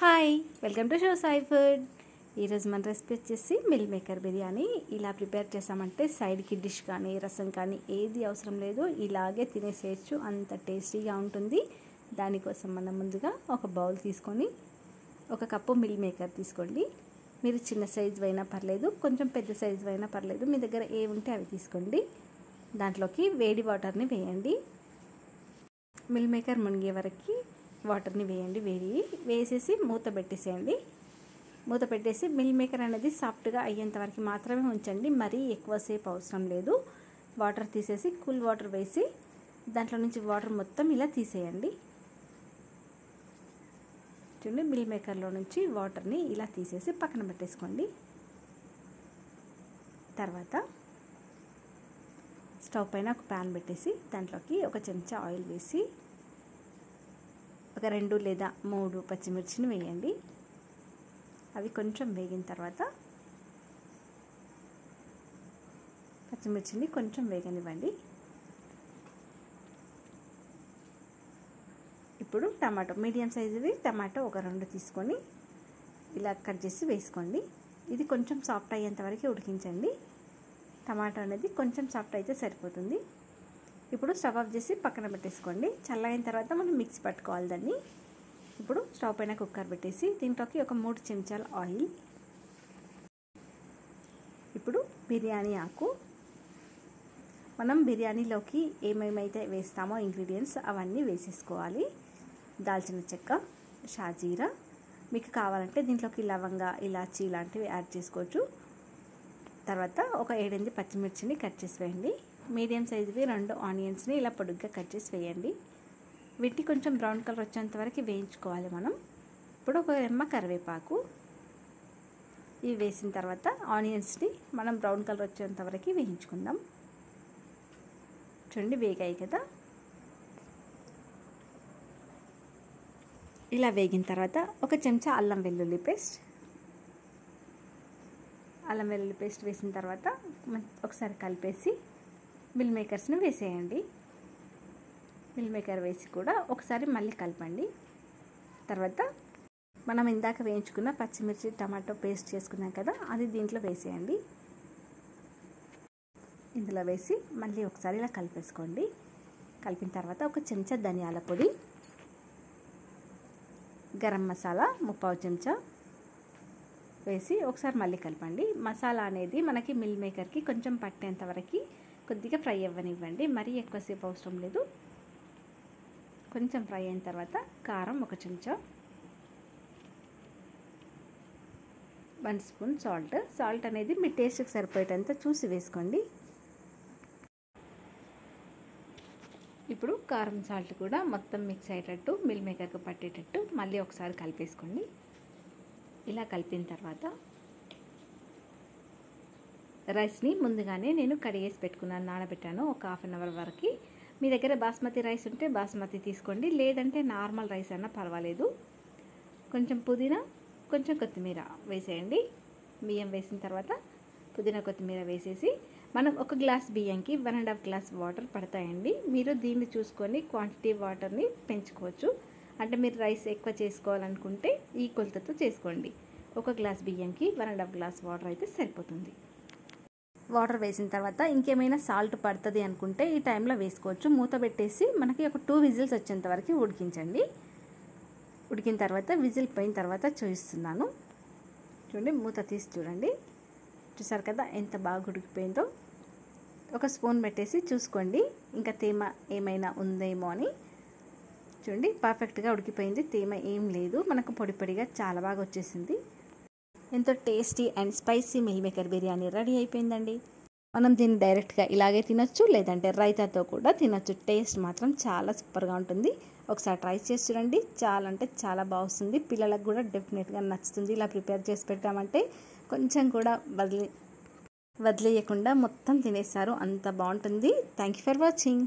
Hi welcome to show Sai food. ఈరోజు మన recipe వచ్చేసి మిల్ మేకర్ బిర్యానీ. ఇలా ప్రిపేర్ చేసామంటే సైడ్కి డిష్ కానీ రసం కానీ ఏది అవసరం లేదు, ఇలాగే తినేసేయచ్చు, అంత టేస్టీగా ఉంటుంది. దానికోసం మనం ముందుగా ఒక బౌల్ తీసుకొని ఒక కప్పు మిల్ మేకర్ తీసుకోండి. మీరు చిన్న సైజు అయినా పర్లేదు, కొంచెం పెద్ద సైజు అయినా పర్లేదు, మీ దగ్గర ఏ ఉంటే అవి తీసుకోండి. దాంట్లోకి వేడి వాటర్ని వేయండి. మిల్ మేకర్ మునిగే వరకు వాటర్ని వేయండి. వేసేసి మూత పెట్టేసేయండి. మూత పెట్టేసి మిల్ మేకర్ అనేది సాఫ్ట్గా అయ్యేంత వరకు మాత్రమే ఉంచండి, మరీ ఎక్కువసేపు అవసరం లేదు. వాటర్ తీసేసి కూల్ వాటర్ వేసి దాంట్లో నుంచి వాటర్ మొత్తం ఇలా తీసేయండి. చూడండి, మిల్ మేకర్లో నుంచి వాటర్ని ఇలా తీసేసి పక్కన పెట్టేసుకోండి. తర్వాత స్టవ్ పైన ఒక ప్యాన్ పెట్టేసి దాంట్లోకి ఒక చెంచా ఆయిల్ వేసి ఒక 2 లేదా 3 పచ్చిమిర్చిని వేయండి. అవి కొంచెం వేగిన తర్వాత పచ్చిమిర్చిని కొంచెం వేగనివ్వండి. ఇప్పుడు టమాటో, మీడియం సైజువి టమాటో ఒక 2 తీసుకొని ఇలా కట్ చేసి వేసుకోండి. ఇది కొంచెం సాఫ్ట్ అయ్యేంత వరకు ఉడికించండి. టమాటో అనేది కొంచెం సాఫ్ట్ అయితే సరిపోతుంది. ఇప్పుడు స్టవ్ ఆఫ్ చేసి పక్కన పెట్టేసుకోండి. చల్లైన తర్వాత మనం మిక్సీ పట్టుకోవాలి దాన్ని. ఇప్పుడు స్టవ్ పైన కుక్కర్ పెట్టేసి దీంట్లోకి ఒక 3 చెంచాల ఆయిల్, ఇప్పుడు బిర్యానీ ఆకు, మనం బిర్యానీలోకి ఏమేమైతే వేస్తామో ఇంగ్రీడియంట్స్ అవన్నీ వేసేసుకోవాలి. దాల్చిన చెక్క, షాజీరా, మీకు కావాలంటే దీంట్లోకి లవంగా, ఇలాచీ లాంటివి యాడ్ చేసుకోవచ్చు. తర్వాత ఒక 7-8 పచ్చిమిర్చిని కట్ చేసి వేయండి. మీడియం సైజువి 2 ఆనియన్స్ని ఇలా పొడుగ్గా కట్ చేసి వేయండి. వీటిని కొంచెం బ్రౌన్ కలర్ వచ్చేంత వరకు వేయించుకోవాలి మనం. ఇప్పుడు ఒక రెమ్మ కరివేపాకు, ఇవి వేసిన తర్వాత ఆనియన్స్ని మనం బ్రౌన్ కలర్ వచ్చేంత వరకు వేయించుకుందాం. చూడండి, వేగాయి కదా. ఇలా వేగిన తర్వాత ఒక చెంచా అల్లం వెల్లుల్లి పేస్ట్ వేసిన తర్వాత ఒకసారి కలిపేసి మిల్ మేకర్స్ని వేసేయండి. మిల్ మేకర్ వేసి కూడా ఒకసారి మళ్ళీ కలపండి. తర్వాత మనం ఇందాక వేయించుకున్న పచ్చిమిర్చి టమాటో పేస్ట్ చేసుకున్నాం కదా, అది దీంట్లో వేసేయండి. ఇందులో వేసి మళ్ళీ ఒకసారి ఇలా కలిపేసుకోండి. కలిపిన తర్వాత ఒక చెంచా ధనియాల పొడి, గరం మసాలా 3/4 చెంచా వేసి ఒకసారి మళ్ళీ కలపండి. మసాలా అనేది మనకి మిల్ మేకర్కి కొంచెం పట్టేంత వరకు కొద్దిగా ఫ్రై అవ్వనివ్వండి, మరీ ఎక్కువసేపు అవసరం లేదు. కొంచెం ఫ్రై అయిన తర్వాత కారం 1 చెంచా, 1 స్పూన్ సాల్ట్ అనేది మీ టేస్ట్కి సరిపోయేటంత చూసి వేసుకోండి. ఇప్పుడు కారం సాల్ట్ కూడా మొత్తం మిక్స్ అయ్యేటట్టు మిల్ మేకర్కి పట్టేటట్టు మళ్ళీ ఒకసారి కలిపేసుకోండి. ఇలా కలిపిన తర్వాత రైస్ని ముందుగానే నేను కడిగేసి పెట్టుకున్నాను, నానబెట్టాను ఒక 1/2 అవర్ వరకు. మీ దగ్గర బాస్మతి రైస్ ఉంటే బాస్మతి తీసుకోండి, లేదంటే నార్మల్ రైస్ అన్నా పర్వాలేదు. కొంచెం పుదీనా, కొంచెం కొత్తిమీర వేసేయండి. బియ్యం వేసిన తర్వాత పుదీనా కొత్తిమీర వేసేసి మనం 1 గ్లాస్ బియ్యంకి 1.5 గ్లాస్ వాటర్ పడతాయండి. మీరు దీన్ని చూసుకొని క్వాంటిటీ వాటర్ని పెంచుకోవచ్చు. అంటే మీరు రైస్ ఎక్కువ చేసుకోవాలనుకుంటే ఈ కొలతతో చేసుకోండి. 1 గ్లాస్ బియ్యంకి 1.5 గ్లాస్ వాటర్ అయితే సరిపోతుంది. వాటర్ వేసిన తర్వాత ఇంకేమైనా సాల్ట్ పడుతుంది అనుకుంటే ఈ టైంలో వేసుకోవచ్చు. మూత పెట్టేసి మనకి ఒక 2 విజిల్స్ వచ్చేంత వరకు ఉడికించండి. ఉడికిన తర్వాత విజిల్ పోయిన తర్వాత చూపిస్తున్నాను. చూడండి, మూత తీసి చూడండి. చూసారు కదా ఎంత బాగా ఉడికిపోయిందో. ఒక స్పూన్ పెట్టేసి చూసుకోండి ఇంకా తేమ ఏమైనా ఉందేమో అని. చూడండి, పర్ఫెక్ట్గా ఉడికిపోయింది, తేమ ఏం లేదు, మనకు పొడి పొడిగా చాలా బాగా వచ్చేసింది. ఎంతో tasty and spicy meal maker biryani ready అయిపోయిందండి. మనం దీన్ని డైరెక్ట్గా ఇలాగే తినొచ్చు, లేదంటే రైతాతో కూడా తినొచ్చు. టేస్ట్ మాత్రం చాలా సూపర్గా ఉంటుంది. ఒకసారి ట్రై చేసి చూడండి, చాలా అంటే చాలా బాగుంది. పిల్లలకు కూడా డెఫినెట్గా నచ్చుతుంది. ఇలా ప్రిపేర్ చేసి పెట్టామంటే కొంచెం కూడా వదిలేయకుండా మొత్తం తినేస్తారు, అంత బాగుంటుంది. Thank you for watching.